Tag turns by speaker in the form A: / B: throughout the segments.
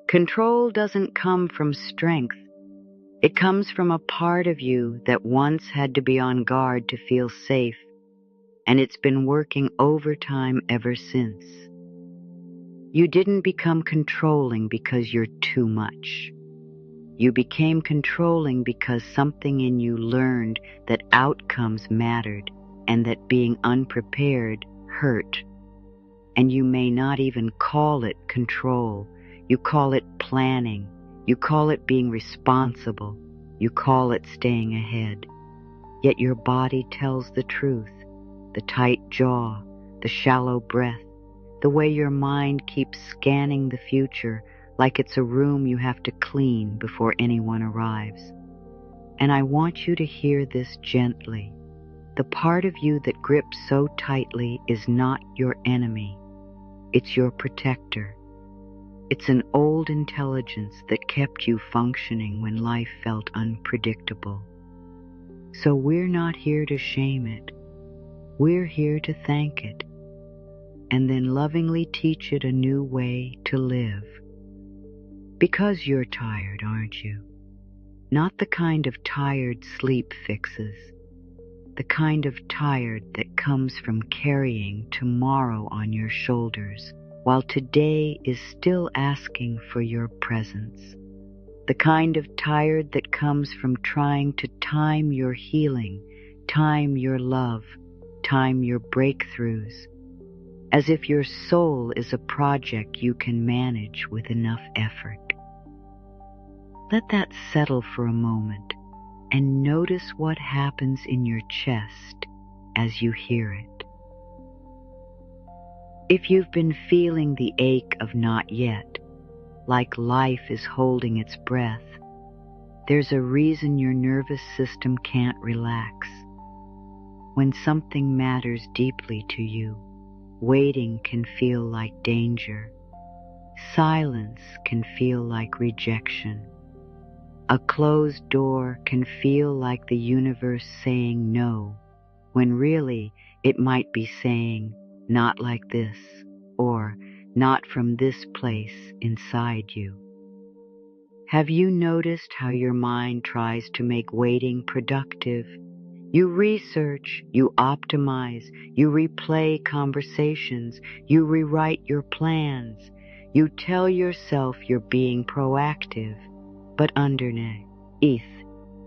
A: Control doesn't come from strength. It comes from a part of you that once had to be on guard to feel safe, and it's been working overtime ever since. You didn't become controlling because you're too much. You became controlling because something in you learned that outcomes mattered and that being unprepared hurt. And you may not even call it control. You call it planning. You call it being responsible. You call it staying ahead. Yet your body tells the truth. The tight jaw, the shallow breath, the way your mind keeps scanning the future like it's a room you have to clean before anyone arrives. And I want you to hear this gently. The part of you that grips so tightly is not your enemy. It's your protector. It's an old intelligence that kept you functioning when life felt unpredictable. So we're not here to shame it. We're here to thank it, and then lovingly teach it a new way to live. Because you're tired, aren't you? Not the kind of tired sleep fixes, the kind of tired that comes from carrying tomorrow on your shoulders, while today is still asking for your presence. The kind of tired that comes from trying to time your healing, time your love, time your breakthroughs, as if your soul is a project you can manage with enough effort. Let that settle for a moment and notice what happens in your chest as you hear it. If you've been feeling the ache of not yet, like life is holding its breath, there's a reason your nervous system can't relax. When something matters deeply to you, waiting can feel like danger. Silence can feel like rejection. A closed door can feel like the universe saying no, when really it might be saying, not like this, or not from this place inside you. Have you noticed how your mind tries to make waiting productive? You research, you optimize, you replay conversations, you rewrite your plans, you tell yourself you're being proactive, but underneath,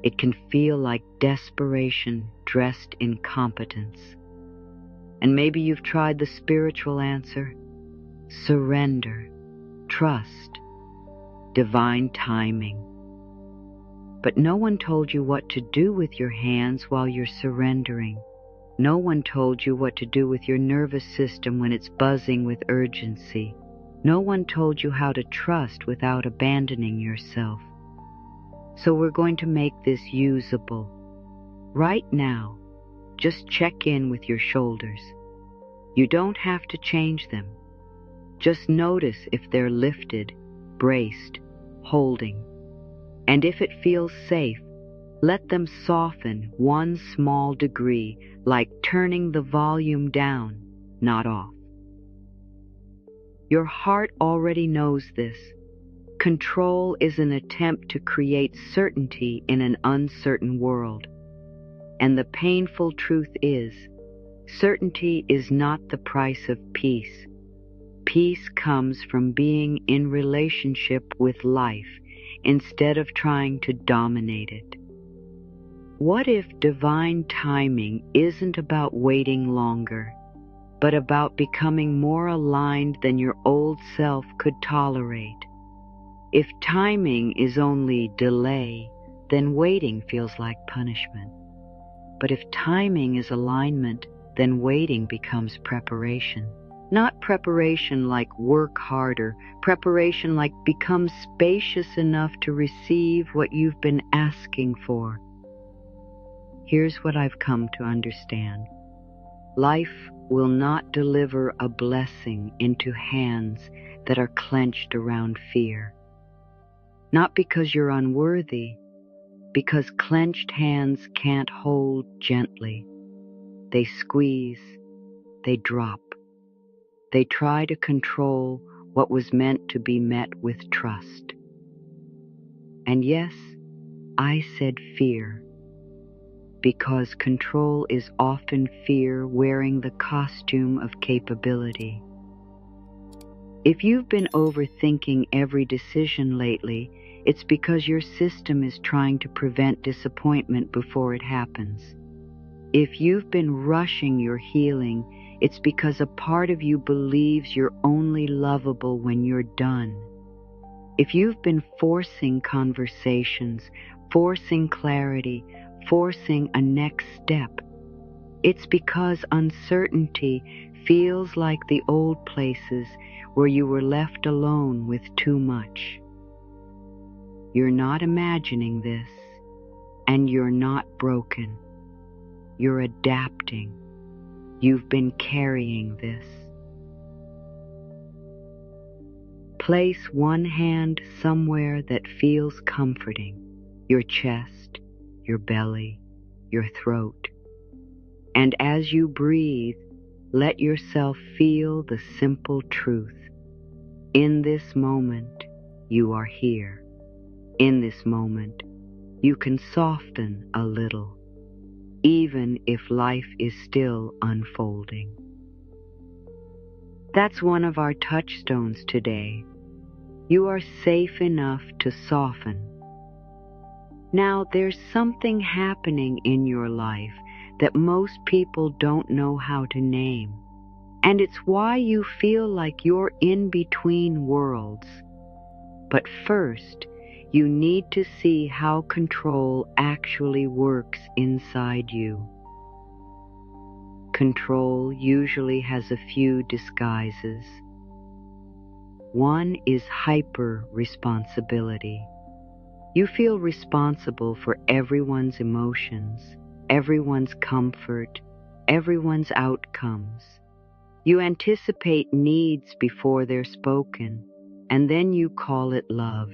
A: it can feel like desperation dressed in competence. And maybe you've tried the spiritual answer: surrender, trust, divine timing. But no one told you what to do with your hands while you're surrendering. No one told you what to do with your nervous system when it's buzzing with urgency. No one told you how to trust without abandoning yourself. So we're going to make this usable. Right now, just check in with your shoulders. You don't have to change them. Just notice if they're lifted, braced, holding. And if it feels safe, let them soften one small degree, like turning the volume down, not off. Your heart already knows this. Control is an attempt to create certainty in an uncertain world. And the painful truth is, certainty is not the price of peace. Peace comes from being in relationship with life instead of trying to dominate it. What if divine timing isn't about waiting longer, but about becoming more aligned than your old self could tolerate? If timing is only delay, then waiting feels like punishment. But if timing is alignment, then waiting becomes preparation. Not preparation like work harder, preparation like become spacious enough to receive what you've been asking for. Here's what I've come to understand. Life will not deliver a blessing into hands that are clenched around fear. Not because you're unworthy, because clenched hands can't hold gently. They squeeze, they drop. They try to control what was meant to be met with trust. And yes, I said fear, because control is often fear wearing the costume of capability. If you've been overthinking every decision lately, it's because your system is trying to prevent disappointment before it happens. If you've been rushing your healing, it's because a part of you believes you're only lovable when you're done. If you've been forcing conversations, forcing clarity, forcing a next step, it's because uncertainty feels like the old places where you were left alone with too much. You're not imagining this, and you're not broken. You're adapting. You've been carrying this. Place one hand somewhere that feels comforting, your chest, your belly, your throat. And as you breathe, let yourself feel the simple truth. In this moment, you are here. In this moment, you can soften a little, even if life is still unfolding. That's one of our touchstones today. You are safe enough to soften. Now, there's something happening in your life that most people don't know how to name. And it's why you feel like you're in between worlds. But first, you need to see how control actually works inside you. Control usually has a few disguises. One is hyper-responsibility. You feel responsible for everyone's emotions, everyone's comfort, everyone's outcomes. You anticipate needs before they're spoken, and then you call it love,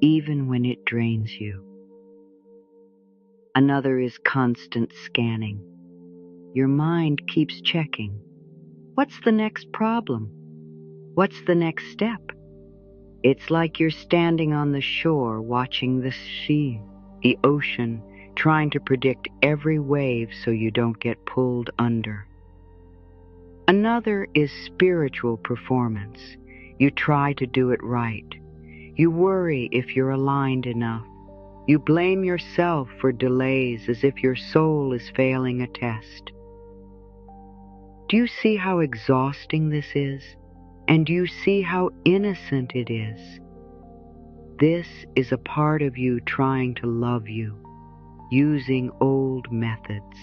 A: even when it drains you. Another is constant scanning. Your mind keeps checking. What's the next problem? What's the next step? It's like you're standing on the shore watching the sea, the ocean, trying to predict every wave so you don't get pulled under. Another is spiritual performance. You try to do it right. You worry if you're aligned enough. You blame yourself for delays as if your soul is failing a test. Do you see how exhausting this is? And do you see how innocent it is? This is a part of you trying to love you, using old methods.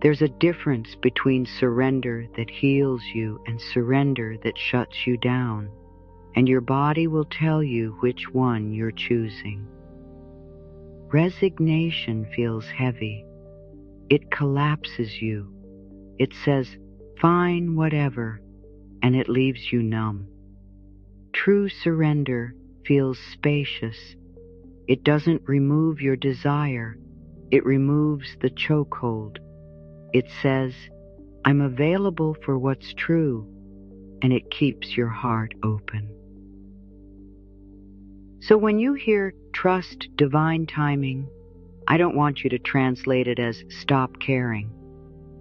A: There's a difference between surrender that heals you and surrender that shuts you down, and your body will tell you which one you're choosing. Resignation feels heavy. It collapses you. It says, fine, whatever, and it leaves you numb. True surrender feels spacious. It doesn't remove your desire. It removes the chokehold. It says, I'm available for what's true, and it keeps your heart open. So when you hear trust divine timing, I don't want you to translate it as stop caring.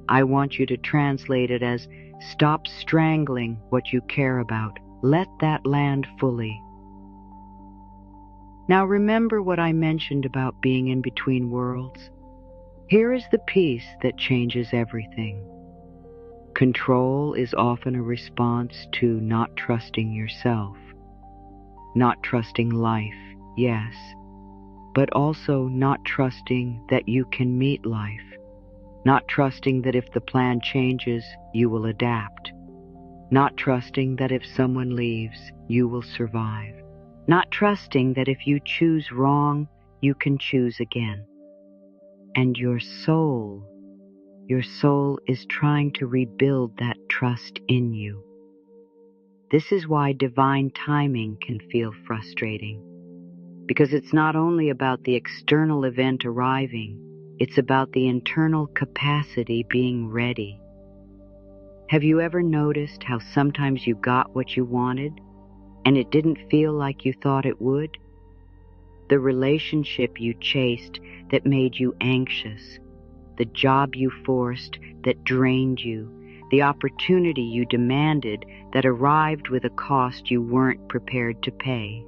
A: I want you to translate it as stop strangling what you care about. Let that land fully. Now remember what I mentioned about being in between worlds. Here is the piece that changes everything. Control is often a response to not trusting yourself. Not trusting life, yes, but also not trusting that you can meet life. Not trusting that if the plan changes, you will adapt. Not trusting that if someone leaves, you will survive. Not trusting that if you choose wrong, you can choose again. And your soul is trying to rebuild that trust in you. This is why divine timing can feel frustrating, because it's not only about the external event arriving, it's about the internal capacity being ready. Have you ever noticed how sometimes you got what you wanted and it didn't feel like you thought it would? The relationship you chased that made you anxious, the job you forced that drained you, the opportunity you demanded that arrived with a cost you weren't prepared to pay.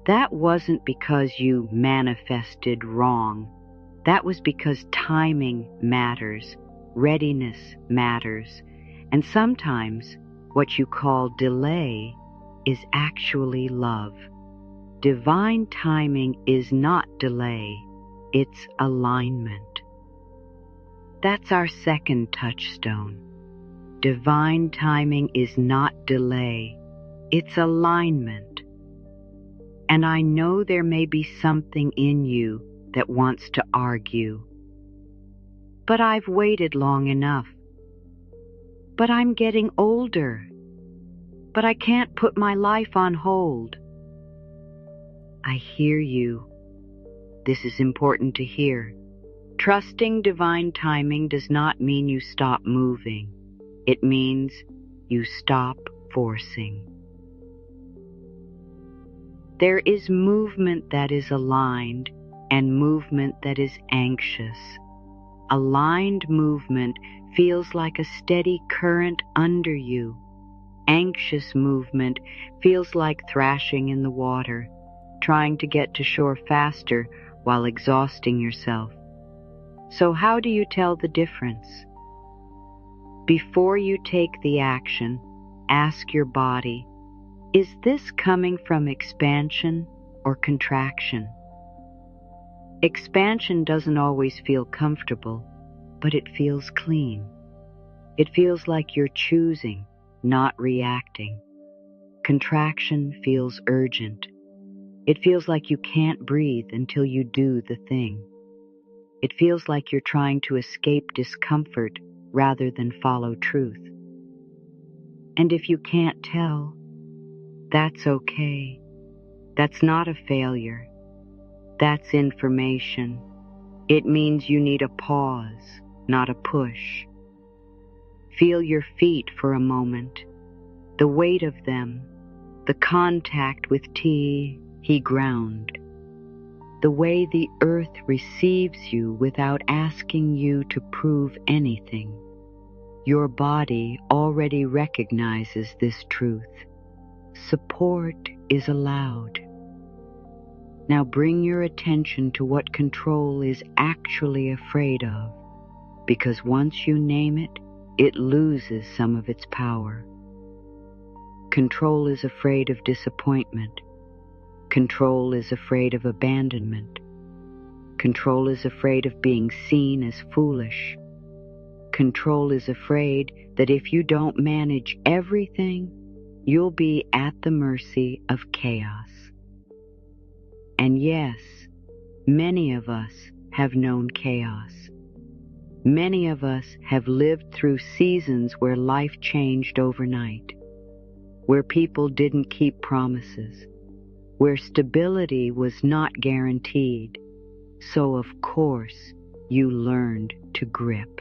A: That wasn't because you manifested wrong. That was because timing matters, readiness matters, and sometimes what you call delay is actually love. Divine timing is not delay, it's alignment. That's our second touchstone. Divine timing is not delay, it's alignment. And I know there may be something in you that wants to argue. But I've waited long enough. But I'm getting older. But I can't put my life on hold. I hear you. This is important to hear. Trusting divine timing does not mean you stop moving. It means you stop forcing. There is movement that is aligned and movement that is anxious. Aligned movement feels like a steady current under you. Anxious movement feels like thrashing in the water, trying to get to shore faster while exhausting yourself. So how do you tell the difference? Before you take the action, ask your body, is this coming from expansion or contraction? Expansion doesn't always feel comfortable, but it feels clean. It feels like you're choosing, not reacting. Contraction feels urgent. It feels like you can't breathe until you do the thing. It feels like you're trying to escape discomfort rather than follow truth. And if you can't tell, that's okay. That's not a failure. That's information. It means you need a pause, not a push. Feel your feet for a moment, the weight of them, the contact with he ground, the way the earth receives you without asking you to prove anything. Your body already recognizes this truth. Support is allowed. Now bring your attention to what control is actually afraid of, because once you name it, it loses some of its power. Control is afraid of disappointment. Control is afraid of abandonment. Control is afraid of being seen as foolish. Control is afraid that if you don't manage everything, you'll be at the mercy of chaos. And yes, many of us have known chaos. Many of us have lived through seasons where life changed overnight, where people didn't keep promises, where stability was not guaranteed. So of course, you learned to grip.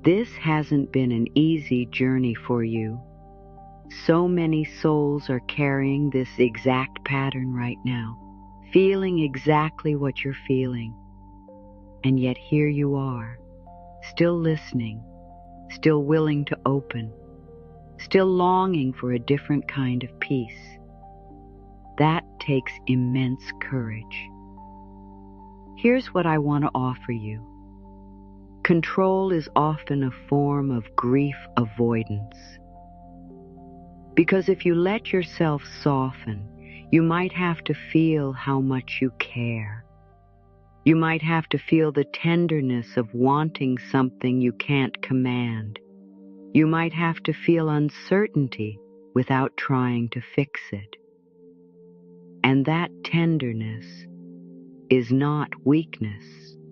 A: This hasn't been an easy journey for you. So many souls are carrying this exact pattern right now, feeling exactly what you're feeling. And yet here you are, still listening, still willing to open, still longing for a different kind of peace. That takes immense courage. Here's what I want to offer you. Control is often a form of grief avoidance. Because if you let yourself soften, you might have to feel how much you care. You might have to feel the tenderness of wanting something you can't command. You might have to feel uncertainty without trying to fix it. And that tenderness is not weakness.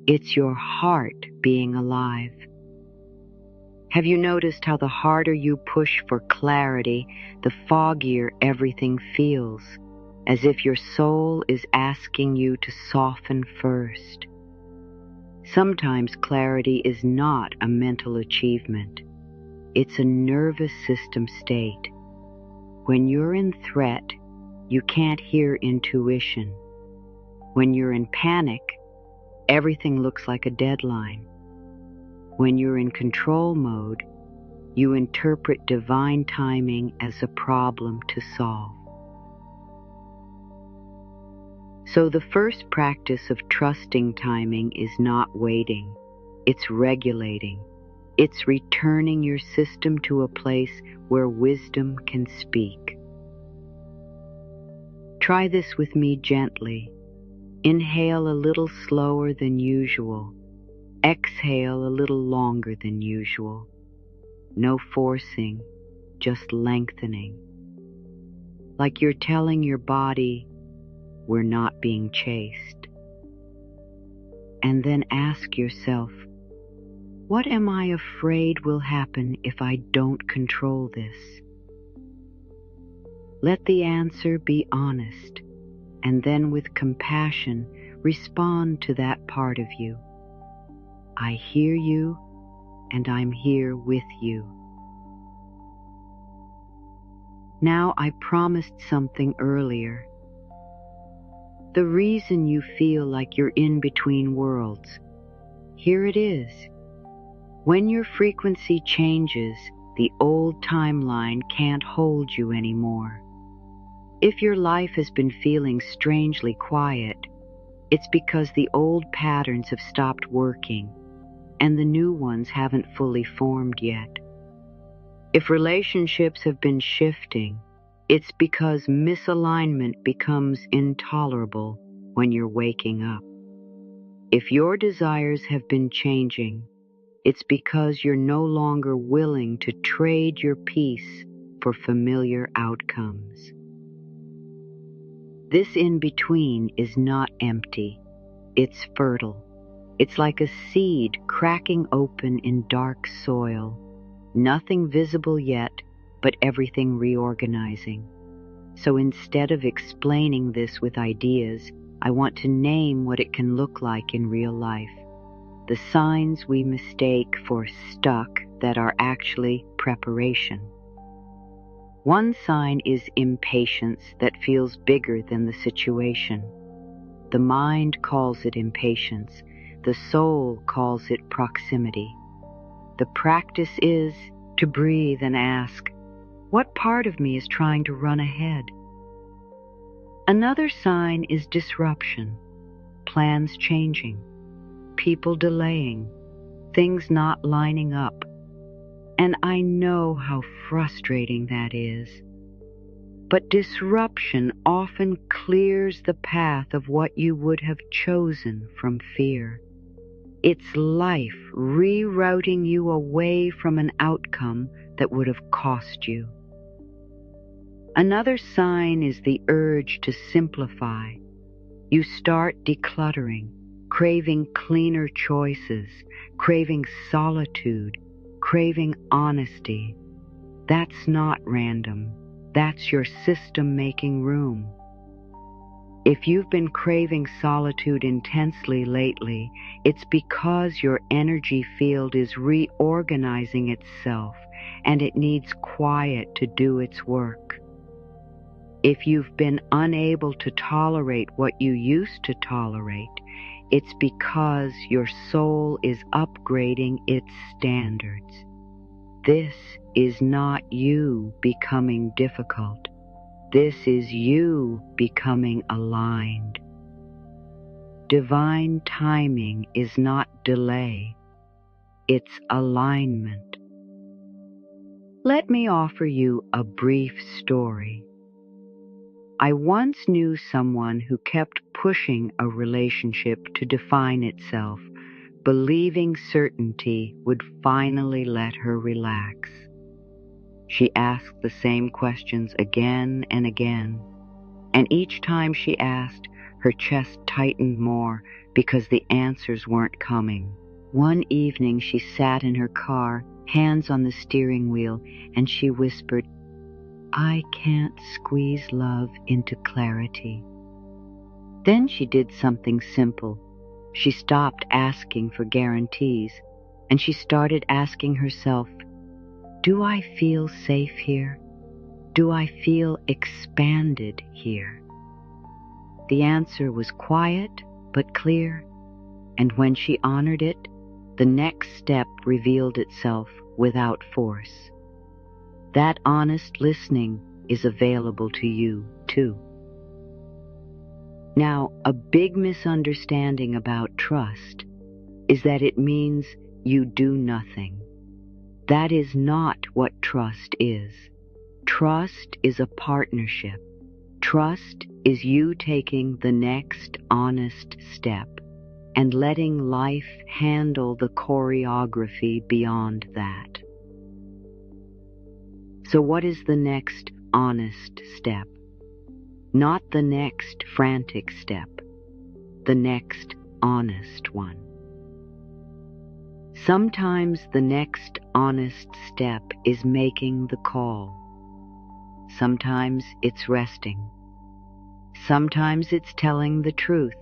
A: It's your heart being alive. Have you noticed how the harder you push for clarity, the foggier everything feels, as if your soul is asking you to soften first? Sometimes clarity is not a mental achievement. It's a nervous system state. When you're in threat, you can't hear intuition. When you're in panic, everything looks like a deadline. When you're in control mode, you interpret divine timing as a problem to solve. So the first practice of trusting timing is not waiting. It's regulating. It's returning your system to a place where wisdom can speak. Try this with me gently. Inhale a little slower than usual. Exhale a little longer than usual. No forcing, just lengthening. Like you're telling your body, we're not being chased. And then ask yourself, what am I afraid will happen if I don't control this? Let the answer be honest, and then with compassion respond to that part of you. I hear you, and I'm here with you. Now, I promised something earlier. The reason you feel like you're in between worlds, here it is. When your frequency changes, the old timeline can't hold you anymore. If your life has been feeling strangely quiet, it's because the old patterns have stopped working, and the new ones haven't fully formed yet. If relationships have been shifting, it's because misalignment becomes intolerable when you're waking up. If your desires have been changing, it's because you're no longer willing to trade your peace for familiar outcomes. This in-between is not empty, it's fertile. It's like a seed cracking open in dark soil. Nothing visible yet, but everything reorganizing. So instead of explaining this with ideas, I want to name what it can look like in real life. The signs we mistake for stuck that are actually preparation. One sign is impatience that feels bigger than the situation. The mind calls it impatience. The soul calls it proximity. The practice is to breathe and ask, what part of me is trying to run ahead? Another sign is disruption, plans changing, people delaying, things not lining up. And I know how frustrating that is. But disruption often clears the path of what you would have chosen from fear. It's life rerouting you away from an outcome that would have cost you. Another sign is the urge to simplify. You start decluttering, craving cleaner choices, craving solitude, craving honesty. That's not random. That's your system making room. If you've been craving solitude intensely lately, it's because your energy field is reorganizing itself and it needs quiet to do its work. If you've been unable to tolerate what you used to tolerate, it's because your soul is upgrading its standards. This is not you becoming difficult. This is you becoming aligned. Divine timing is not delay. It's alignment. Let me offer you a brief story. I once knew someone who kept pushing a relationship to define itself, believing certainty would finally let her relax. She asked the same questions again and again, and each time she asked, her chest tightened more because the answers weren't coming. One evening she sat in her car, hands on the steering wheel, and she whispered, I can't squeeze love into clarity. Then she did something simple. She stopped asking for guarantees, and she started asking herself, do I feel safe here? Do I feel expanded here? The answer was quiet but clear, and when she honored it, the next step revealed itself without force. That honest listening is available to you, too. Now, a big misunderstanding about trust is that it means you do nothing. That is not what trust is. Trust is a partnership. Trust is you taking the next honest step and letting life handle the choreography beyond that. So what is the next honest step? Not the next frantic step, the next honest one. Sometimes the next honest step is making the call. Sometimes it's resting. Sometimes it's telling the truth.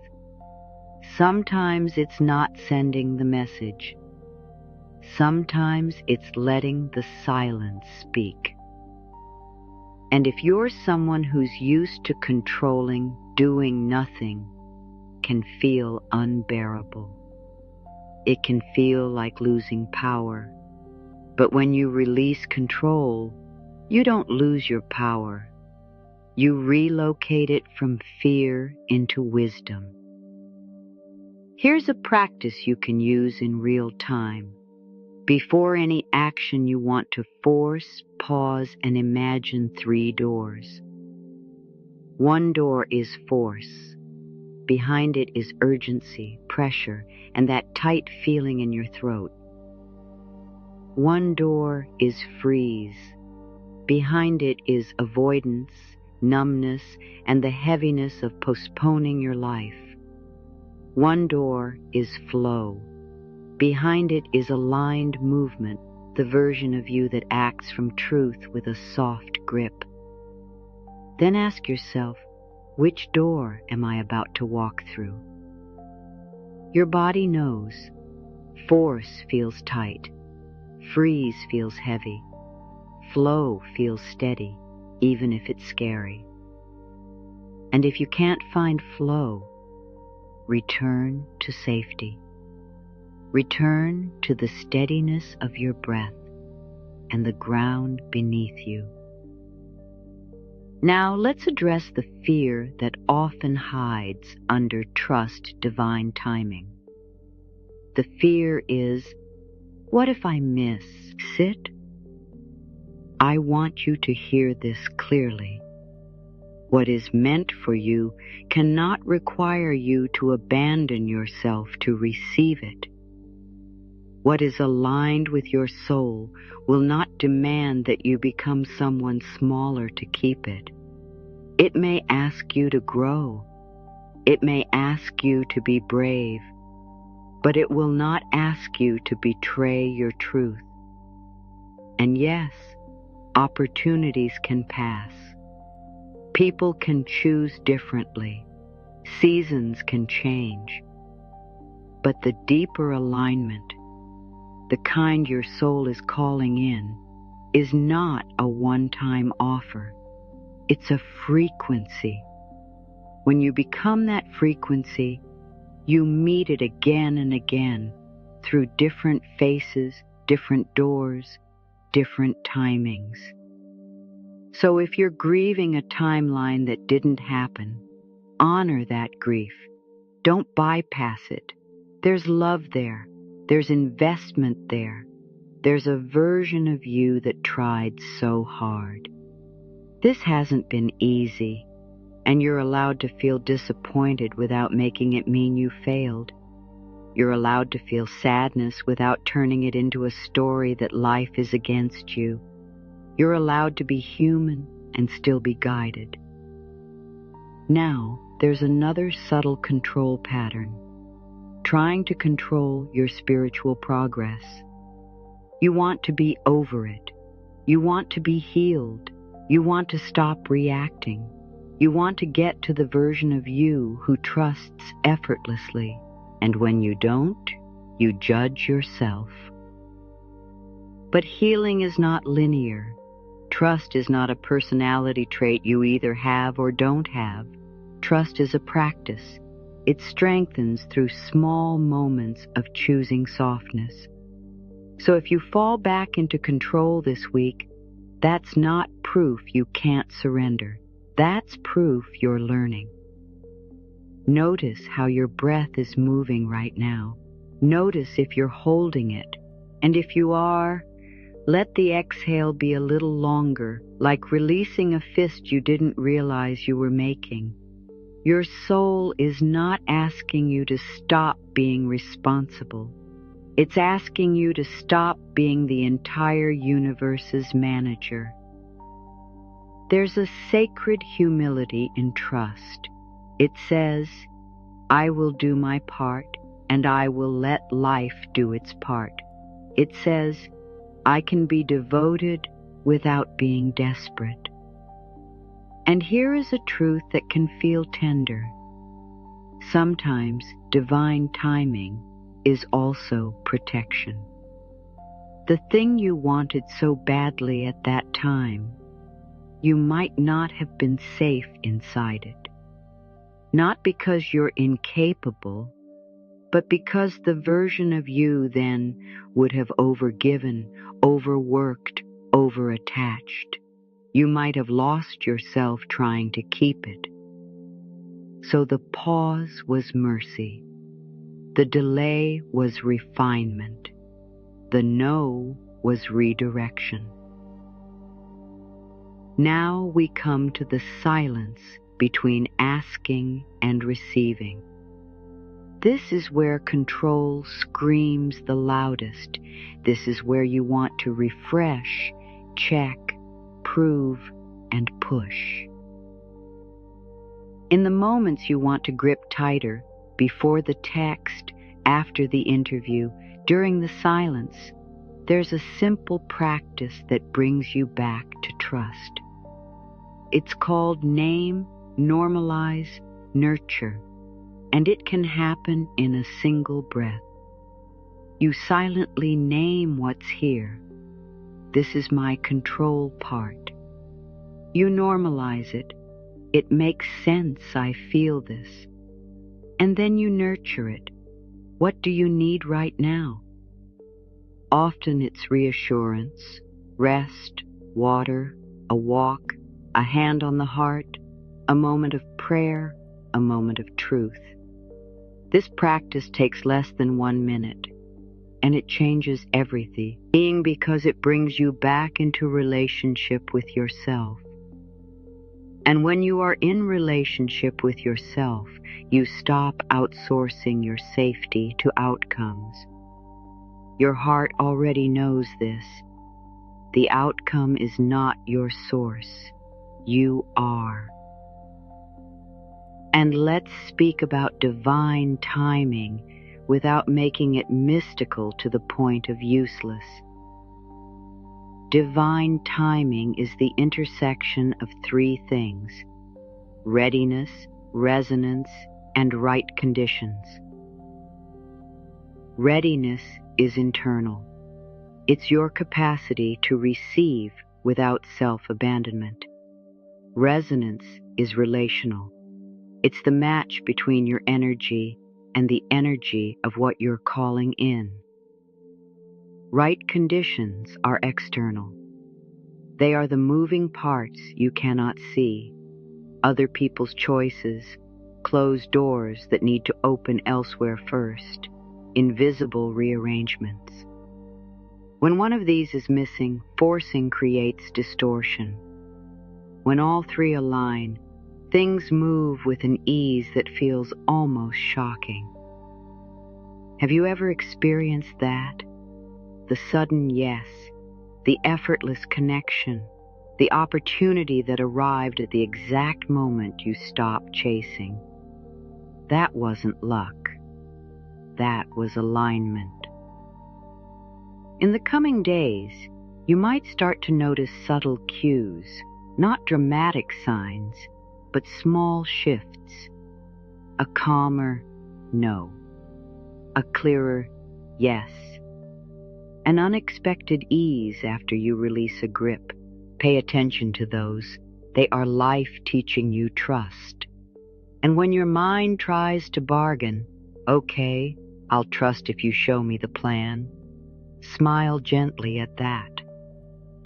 A: Sometimes it's not sending the message. Sometimes it's letting the silence speak. And if you're someone who's used to controlling, doing nothing can feel unbearable. It can feel like losing power. But when you release control, you don't lose your power. You relocate it from fear into wisdom. Here's a practice you can use in real time. Before any action you want to force, pause, and imagine 3 doors. One door is force. Behind it is urgency, pressure, and that tight feeling in your throat. One door is freeze. Behind it is avoidance, numbness, and the heaviness of postponing your life. One door is flow. Behind it is aligned movement, the version of you that acts from truth with a soft grip. Then ask yourself, which door am I about to walk through? Your body knows. Force feels tight. Freeze feels heavy. Flow feels steady, even if it's scary. And if you can't find flow, return to safety. Return to the steadiness of your breath and the ground beneath you. Now let's address the fear that often hides under trust divine timing. The fear is, what if I miss? Sit. I want you to hear this clearly. What is meant for you cannot require you to abandon yourself to receive it. What is aligned with your soul will not demand that you become someone smaller to keep it. It may ask you to grow. It may ask you to be brave, but it will not ask you to betray your truth. And yes, opportunities can pass. People can choose differently. Seasons can change. But the deeper alignment, the kind your soul is calling in, is not a one-time offer. It's a frequency. When you become that frequency, you meet it again and again through different faces, different doors, different timings. So if you're grieving a timeline that didn't happen, honor that grief. Don't bypass it. There's love there. There's investment there. There's a version of you that tried so hard. This hasn't been easy, and you're allowed to feel disappointed without making it mean you failed. You're allowed to feel sadness without turning it into a story that life is against you. You're allowed to be human and still be guided. Now, there's another subtle control pattern, trying to control your spiritual progress. You want to be over it. You want to be healed. You want to stop reacting. You want to get to the version of you who trusts effortlessly. And when you don't, you judge yourself. But healing is not linear. Trust is not a personality trait you either have or don't have. Trust is a practice. It strengthens through small moments of choosing softness. So if you fall back into control this week, that's not proof you can't surrender. That's proof you're learning. Notice how your breath is moving right now. Notice if you're holding it. And if you are, let the exhale be a little longer, like releasing a fist you didn't realize you were making. Your soul is not asking you to stop being responsible. It's asking you to stop being the entire universe's manager. There's a sacred humility in trust. It says, I will do my part, and I will let life do its part. It says, I can be devoted without being desperate. And here is a truth that can feel tender. Sometimes divine timing is also protection. The thing you wanted so badly at that time, you might not have been safe inside it. Not because you're incapable, but because the version of you then would have overgiven, overworked, overattached. You might have lost yourself trying to keep it. So the pause was mercy. The delay was refinement. The no was redirection. Now we come to the silence between asking and receiving. This is where control screams the loudest. This is where you want to refresh, check, prove, and push. In the moments you want to grip tighter, before the text, after the interview, during the silence, there's a simple practice that brings you back to trust. It's called name, normalize, nurture, and it can happen in a single breath. You silently name what's here. This is my control part. You normalize it. It makes sense, I feel this. And then you nurture it. What do you need right now? Often it's reassurance, rest, water, a walk, a hand on the heart, a moment of prayer, a moment of truth. This practice takes less than 1 minute, and it changes everything, because it brings you back into relationship with yourself. And when you are in relationship with yourself, you stop outsourcing your safety to outcomes. Your heart already knows this. The outcome is not your source. You are. And let's speak about divine timing without making it mystical to the point of useless. Divine timing is the intersection of 3 things: readiness, resonance, and right conditions. Readiness is internal. It's your capacity to receive without self-abandonment. Resonance is relational. It's the match between your energy and the energy of what you're calling in. Right conditions are external. They are the moving parts you cannot see, other people's choices, closed doors that need to open elsewhere first, invisible rearrangements. When one of these is missing, forcing creates distortion. When all 3 align, things move with an ease that feels almost shocking. Have you ever experienced that? The sudden yes, the effortless connection, the opportunity that arrived at the exact moment you stopped chasing. That wasn't luck. That was alignment. In the coming days, you might start to notice subtle cues, not dramatic signs, but small shifts. A calmer no, a clearer yes, an unexpected ease after you release a grip. Pay attention to those. They are life teaching you trust. And when your mind tries to bargain, okay, I'll trust if you show me the plan. Smile gently at that.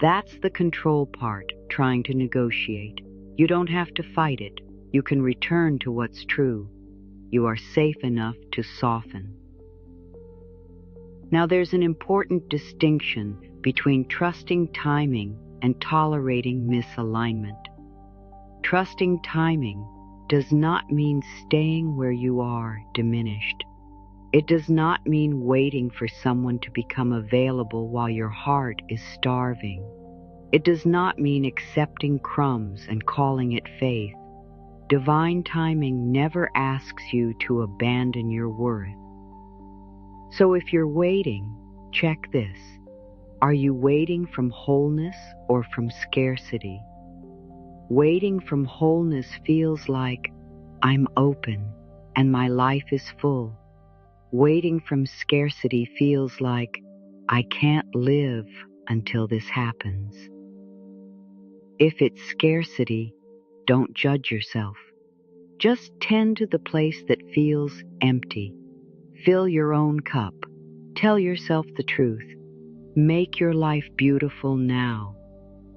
A: That's the control part, trying to negotiate. You don't have to fight it. You can return to what's true. You are safe enough to soften. Now there's an important distinction between trusting timing and tolerating misalignment. Trusting timing does not mean staying where you are diminished. It does not mean waiting for someone to become available while your heart is starving. It does not mean accepting crumbs and calling it faith. Divine timing never asks you to abandon your worth. So if you're waiting, check this. Are you waiting from wholeness or from scarcity? Waiting from wholeness feels like, I'm open and my life is full. Waiting from scarcity feels like, I can't live until this happens. If it's scarcity, don't judge yourself. Just tend to the place that feels empty. Fill your own cup. Tell yourself the truth. Make your life beautiful now,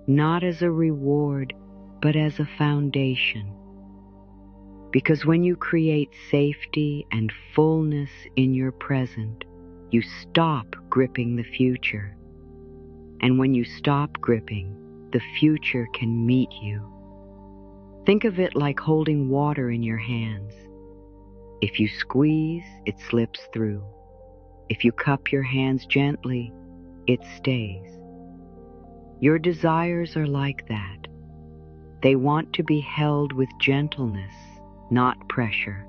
A: not as a reward, but as a foundation. Because when you create safety and fullness in your present, you stop gripping the future. And when you stop gripping, the future can meet you. Think of it like holding water in your hands. If you squeeze, it slips through. If you cup your hands gently, it stays. Your desires are like that. They want to be held with gentleness, not pressure.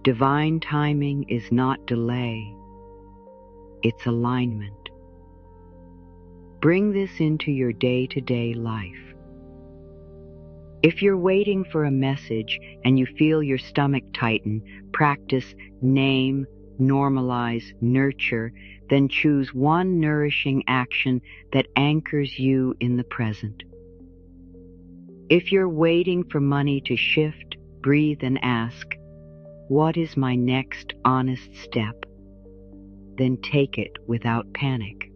A: Divine timing is not delay, it's alignment. Bring this into your day-to-day life. If you're waiting for a message and you feel your stomach tighten, practice name, normalize, nurture, then choose one nourishing action that anchors you in the present. If you're waiting for money to shift, breathe and ask, what is my next honest step? Then take it without panic.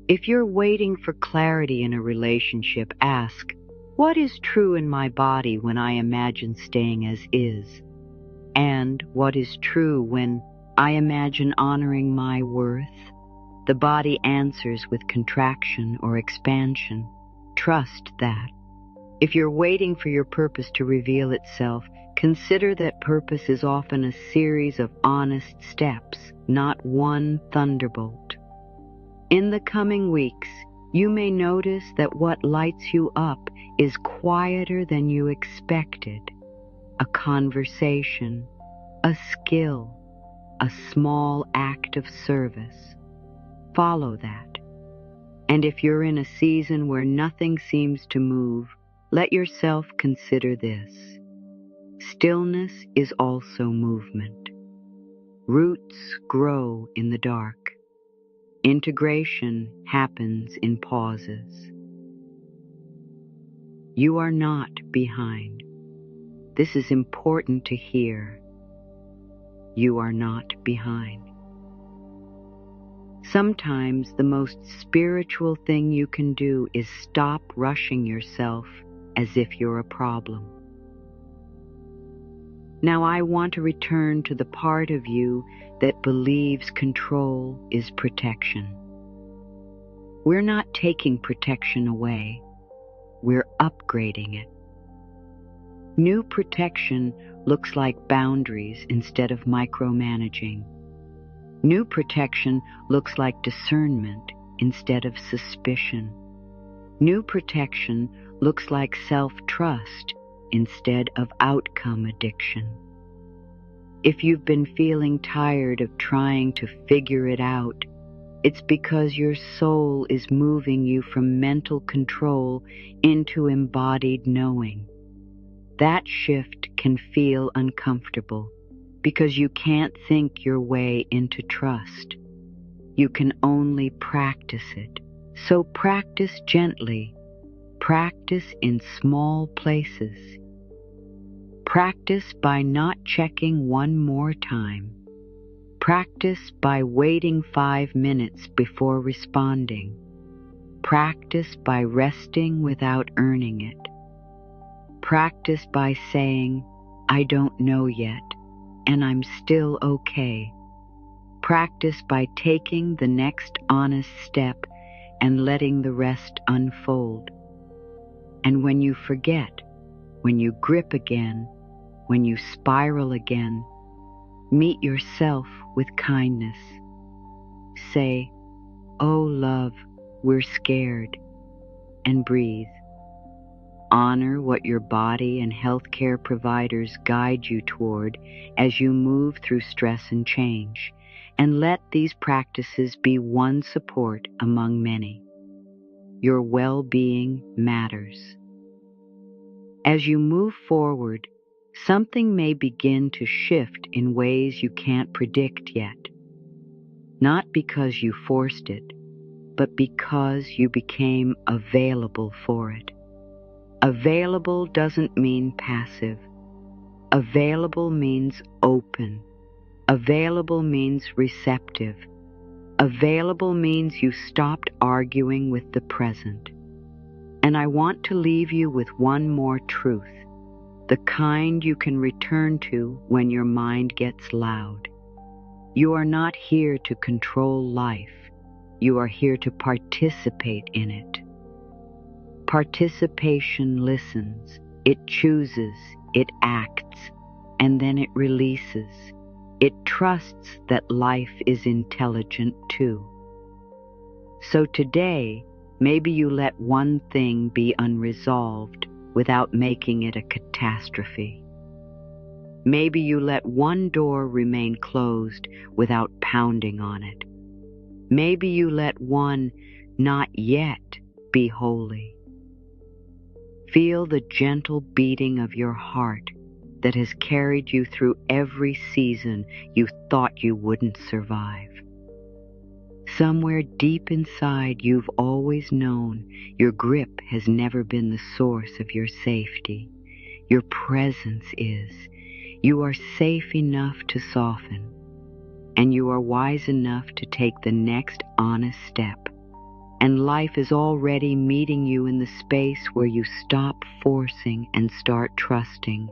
A: If you're waiting for clarity in a relationship, ask, what is true in my body when I imagine staying as is? And what is true when I imagine honoring my worth? The body answers with contraction or expansion. Trust that. If you're waiting for your purpose to reveal itself, consider that purpose is often a series of honest steps, not one thunderbolt. In the coming weeks, you may notice that what lights you up is quieter than you expected. A conversation, a skill, a small act of service. Follow that. And if you're in a season where nothing seems to move, let yourself consider this. Stillness is also movement. Roots grow in the dark. Integration happens in pauses. You are not behind. This is important to hear. You are not behind. Sometimes the most spiritual thing you can do is stop rushing yourself as if you're a problem. Now I want to return to the part of you that believes control is protection. We're not taking protection away. We're upgrading it. New protection looks like boundaries instead of micromanaging. New protection looks like discernment instead of suspicion. New protection looks like self-trust instead of outcome addiction. If you've been feeling tired of trying to figure it out, it's because your soul is moving you from mental control into embodied knowing. That shift can feel uncomfortable because you can't think your way into trust. You can only practice it. So practice gently. Practice in small places. Practice by not checking one more time. Practice by waiting 5 minutes before responding. Practice by resting without earning it. Practice by saying, I don't know yet, and I'm still okay. Practice by taking the next honest step and letting the rest unfold. And when you forget, when you grip again, when you spiral again, meet yourself with kindness. Say, oh love, we're scared, and breathe. Honor what your body and healthcare providers guide you toward as you move through stress and change, and let these practices be one support among many. Your well-being matters. As you move forward, something may begin to shift in ways you can't predict yet. Not because you forced it, but because you became available for it. Available doesn't mean passive. Available means open. Available means receptive. Available means you stopped arguing with the present. And I want to leave you with one more truth, the kind you can return to when your mind gets loud. You are not here to control life. You are here to participate in it. Participation listens, it chooses, it acts, and then it releases. It trusts that life is intelligent too. So today, maybe you let one thing be unresolved without making it a catastrophe. Maybe you let one door remain closed without pounding on it. Maybe you let one not yet be holy. Feel the gentle beating of your heart that has carried you through every season you thought you wouldn't survive. Somewhere deep inside you've always known your grip has never been the source of your safety. Your presence is. You are safe enough to soften, and you are wise enough to take the next honest step. And life is already meeting you in the space where you stop forcing and start trusting,